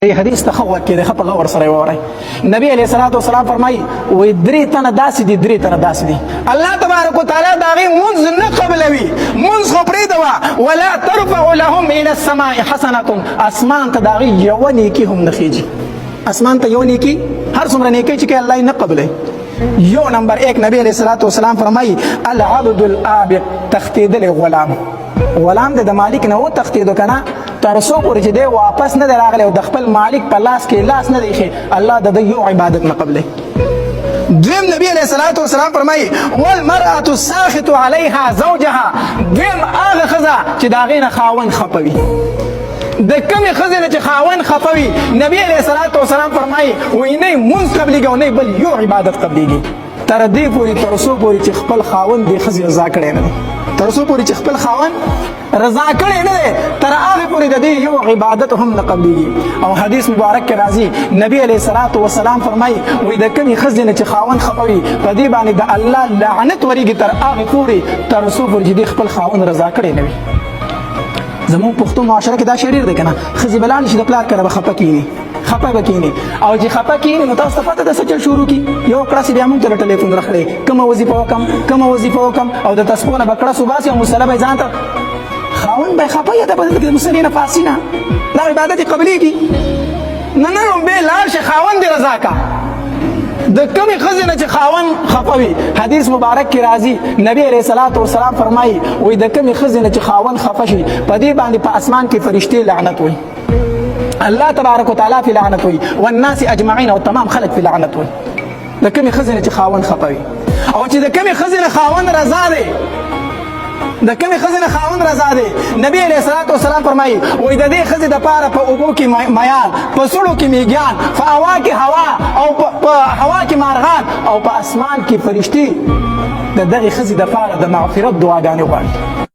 حدیث ته خو کې د خپل غور سره وره نبی علیہ الصلوۃ والسلام فرمایي وې درې تنه داسې دي درې تنه داسې دي الله تبارک وتعالى دا غي منز نه قبلوي منز خو پرې دوا ولا ترفع لهم الى السماء حسنه اسمان ته دا غي یو نیکی هم نه خيږي اسمان ته یو نیکی هر څومره نیکی چې الله نه قبلې یو نمبر 1 نبی علیہ الصلوۃ والسلام فرمایي العبد الابق تختید الغلام غلام د مالک نه و تختیدو کنه ترسو پورې چې دی واپس نه راغلی او د خپل مالک په لاس کې لاس نه دی الله د یو عبادت نه قبلې دویم نبی علیہ الصلوۃ والسلام فرمایي والمرأة الساخط عليها زوجها دویم هغه ښځه چې د هغې نه خاوند خفوي د کمې ښځې نه چې خاوند خفوي نبی علیہ الصلوۃ والسلام فرمایي وایي نه مونځ قبلېږي او نه بل یو عبادت قبلېږي تر دې پورې تر څو پورې چې خپل خاوند دې ښځې رضا کړی نه دی تر څو پورې چې خپل خاوند رضا کړی نه دی تر هغې پورې د دې یو عبادت هم نه قبلېږي او حدیث مبارک کې راځي نبی علیہ الصلوۃ والسلام فرمایي وایي د کمې ښځې نه چې خاوند خفوي په دې باندې د الله لعنت ورېږي تر هغې پورې تر څو پورې چې دې خپل خاوند رضا کړی نه وي زموږ پښتو معاشره کې دا شی ډېر دی که نه ښځې به لاړې شي د پلار کره به خفه کښېني خفه به کښېني او چې خفه کښېني نو تاسو ته پته ده څه چل شروع کړي یو کړس بیا موږ ته ټلیفون راخړی کومه وظیفه وکړم کومه وظیفه وکړم او د تسبو نه به کړس وباسي او مصله به یې ځان ته خاوند به یې خفه یا ته به د مصلې نه پاسي نه دا عبادت یې قبلېږي نه نه لومبې لاړ شي خاوند دې رضا کا د کمې ښځې نه چې خاوند خفوي حدیث مبارک کې راځي نبی علیہ الصلوۃ والسلام فرمایي وایي د کمې ښځې نه چې خاوند خفه شي په دې باندې په اسمان کې فرشتې لعنت وایي الله تبارک وتعالى في لعنت وي والناس اجمعين او تمام خلق في لعنت وي د کمې ښځې نه چې خاوند خفوي او چې د کمې ښځې نه خاوند رضا دی د کمې ښځې نه خاوند رضا دی نبی علیہ الصلوۃ والسلام فرمایي وایي د دې ښځې دپاره په اوبو کې میان په سړو کې میږیان په هوا کې هوا او په هوا کې مارغان او په اسمان کې فرشتې د دغې ښځې دپاره د مغفرت دعاګانې غواړي